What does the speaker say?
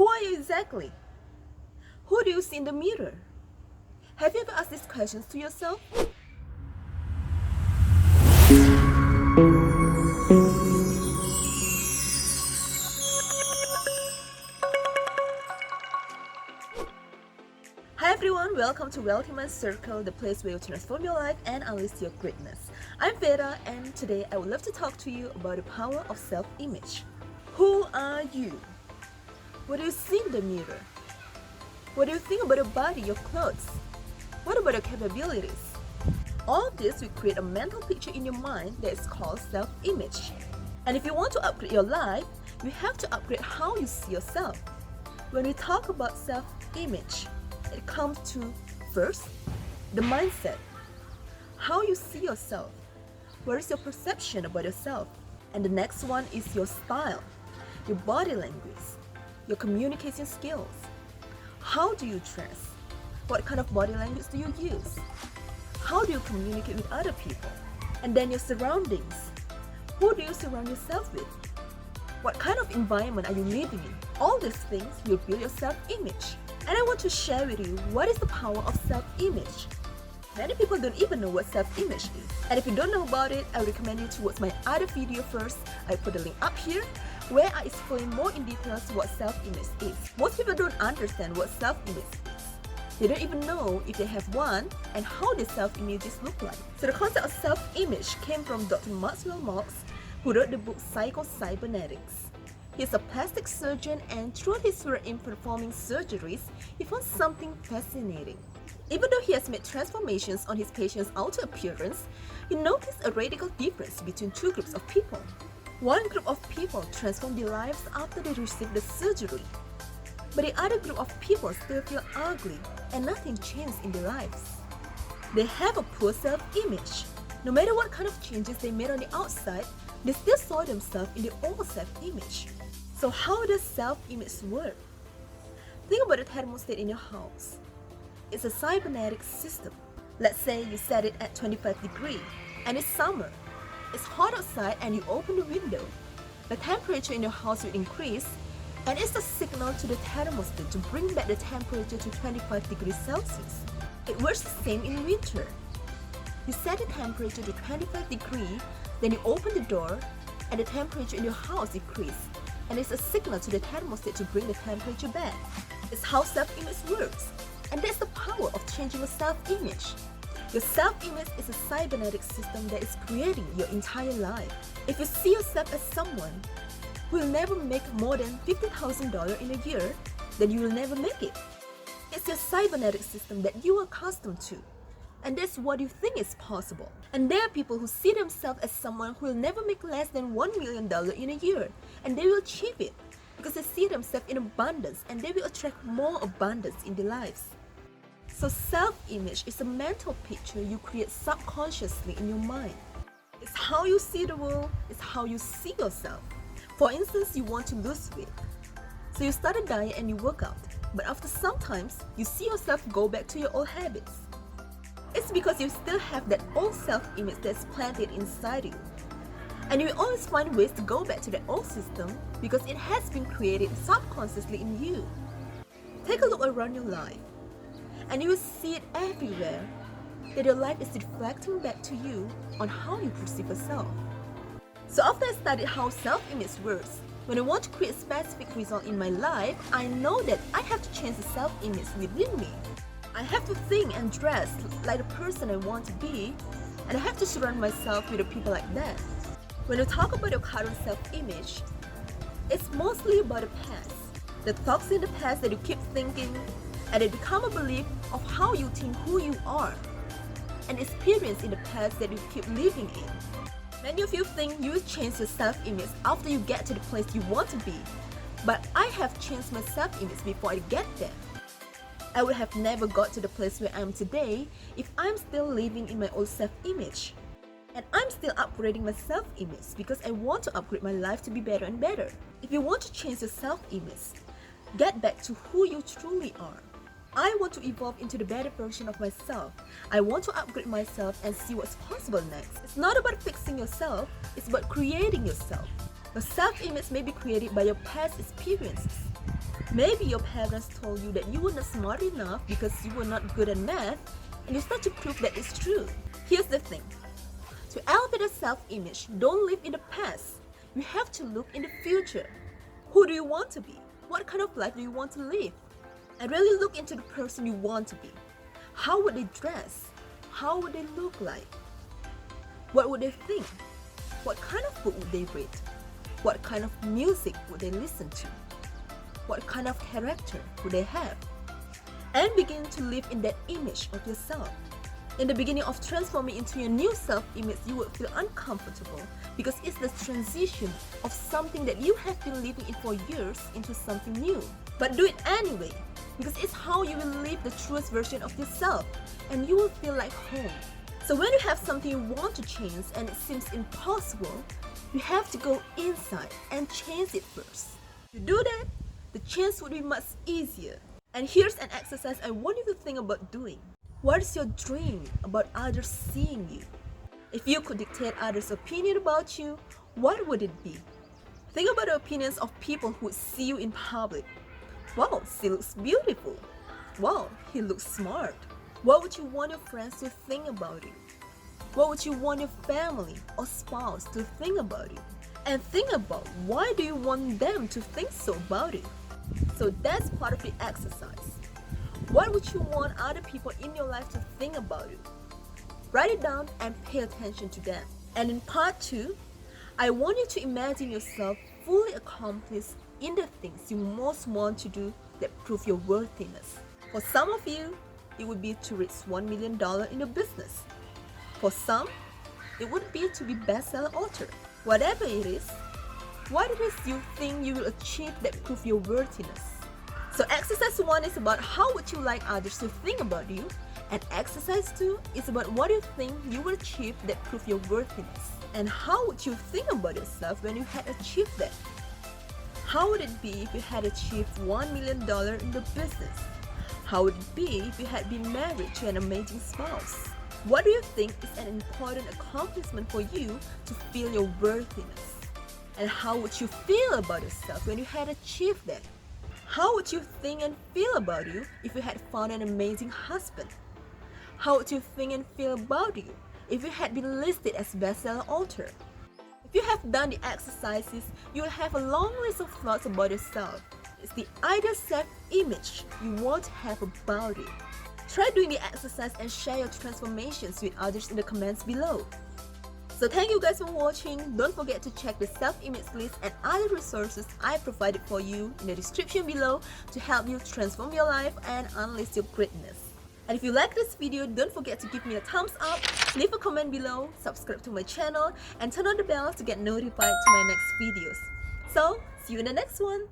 Who are you exactly? Who do you see in the mirror? Have you ever asked these questions to yourself? Hi everyone, welcome to Wealthy Circle, the place where you transform your life and unleash your greatness. I'm Vera, and today I would love to talk to you about the power of self-image. Who are you? What do you see in the mirror? What do you think about your body, your clothes? What about your capabilities? All of this will create a mental picture in your mind that is called self-image. And if you want to upgrade your life, you have to upgrade how you see yourself. When we talk about self-image, it comes to, first, the mindset. How you see yourself. What is your perception about yourself? And the next one is your style, your body language, your communication skills. How do you dress? What kind of body language do you use? How do you communicate with other people? And then your surroundings. Who do you surround yourself with? What kind of environment are you living in? All these things will build your self-image. And I want to share with you what is the power of self-image. Many people don't even know what self-image is. And if you don't know about it, I recommend you to watch my other video first. I put the link up here where I explain more in details what self-image is. Most people don't understand what self-image is. They don't even know if they have one and how the self-images look like. So the concept of self-image came from Dr. Maxwell Maltz, who wrote the book Psycho-Cybernetics. He's a plastic surgeon, and through his work in performing surgeries, he found something fascinating. Even though he has made transformations on his patients' outer appearance, he noticed a radical difference between two groups of people. One group of people transformed their lives after they received the surgery, but the other group of people still feel ugly and nothing changed in their lives. They have a poor self-image. No matter what kind of changes they made on the outside, they still saw themselves in their old self-image. So how does self-image work? Think about the thermostat in your house. It's a cybernetic system. Let's say you set it at 25 degrees and it's summer. It's hot outside and you open the window. The temperature in your house will increase, and it's a signal to the thermostat to bring back the temperature to 25 degrees Celsius. It works the same in winter. You set the temperature to 25 degrees, then you open the door and the temperature in your house increases. And it's a signal to the thermostat to bring the temperature back. It's how self-image works. And that's the power of changing your self-image. Your self-image is a cybernetic system that is creating your entire life. If you see yourself as someone who will never make more than $50,000 in a year, then you will never make it. It's your cybernetic system that you are accustomed to. And that's what you think is possible. And there are people who see themselves as someone who will never make less than $1 million in a year, and they will achieve it because they see themselves in abundance, and they will attract more abundance in their lives. So self-image is a mental picture you create subconsciously in your mind. It's how you see the world, it's how you see yourself. For instance, you want to lose weight. So you start a diet and you work out, but after some times, you see yourself go back to your old habits. It's because you still have that old self-image that's planted inside you. And you will always find ways to go back to that old system because it has been created subconsciously in you. Take a look around your life, and you will see it everywhere that your life is reflecting back to you on how you perceive yourself. So after I studied how self-image works, when I want to create a specific result in my life, I know that I have to change the self-image within me. I have to think and dress like the person I want to be, and I have to surround myself with the people like that. When you talk about your current self-image, it's mostly about the past. The thoughts in the past that you keep thinking, and they become a belief of how you think who you are, and experience in the past that you keep living in. Many of you think you will change your self-image after you get to the place you want to be, but I have changed my self-image before I get there. I would have never got to the place where I am today if I'm still living in my old self-image. And I'm still upgrading my self-image because I want to upgrade my life to be better and better. If you want to change your self-image, get back to who you truly are. I want to evolve into the better version of myself. I want to upgrade myself and see what's possible next. It's not about fixing yourself, it's about creating yourself. Your self-image may be created by your past experiences. Maybe your parents told you that you were not smart enough because you were not good at math, and you start to prove that it's true. Here's the thing. To elevate your self-image, don't live in the past. You have to look in the future. Who do you want to be? What kind of life do you want to live? And really look into the person you want to be. How would they dress? How would they look like? What would they think? What kind of book would they read? What kind of music would they listen to? What kind of character would they have? And begin to live in that image of yourself. In the beginning of transforming into your new self-image, you would feel uncomfortable because it's the transition of something that you have been living in for years into something new. But do it anyway, because it's how you will live the truest version of yourself, and you will feel like home. So when you have something you want to change and it seems impossible, you have to go inside and change it first. To do that, the change would be much easier. And here's an exercise I want you to think about doing. What is your dream about others seeing you? If you could dictate others' opinion about you, what would it be? Think about the opinions of people who would see you in public. Wow, she looks beautiful. Wow, he looks smart. What would you want your friends to think about you? What would you want your family or spouse to think about you? And think about why do you want them to think so about you? So that's part of the exercise. What would you want other people in your life to think about you? Write it down and pay attention to them. And in part 2, I want you to imagine yourself fully accomplished in the things you most want to do that prove your worthiness. For some of you, it would be to reach $1 million in your business. For some, it would be to be bestseller author. Whatever it is, what it is you think you will achieve that prove your worthiness. So exercise 1 is about how would you like others to think about you, and exercise 2 is about what you think you will achieve that prove your worthiness. And how would you think about yourself when you had achieved that? How would it be if you had achieved $1 million in the business? How would it be if you had been married to an amazing spouse? What do you think is an important accomplishment for you to feel your worthiness? And how would you feel about yourself when you had achieved that? How would you think and feel about you if you had found an amazing husband? How would you think and feel about you if you had been listed as bestseller author? If you have done the exercises, you will have a long list of thoughts about yourself. It's the ideal self-image you want to have about you. Try doing the exercise and share your transformations with others in the comments below. So thank you guys for watching. Don't forget to check the self-image list and other resources I provided for you in the description below to help you transform your life and unleash your greatness. And if you like this video, don't forget to give me a thumbs up, leave a comment below, subscribe to my channel, and turn on the bell to get notified to my next videos. So, see you in the next one!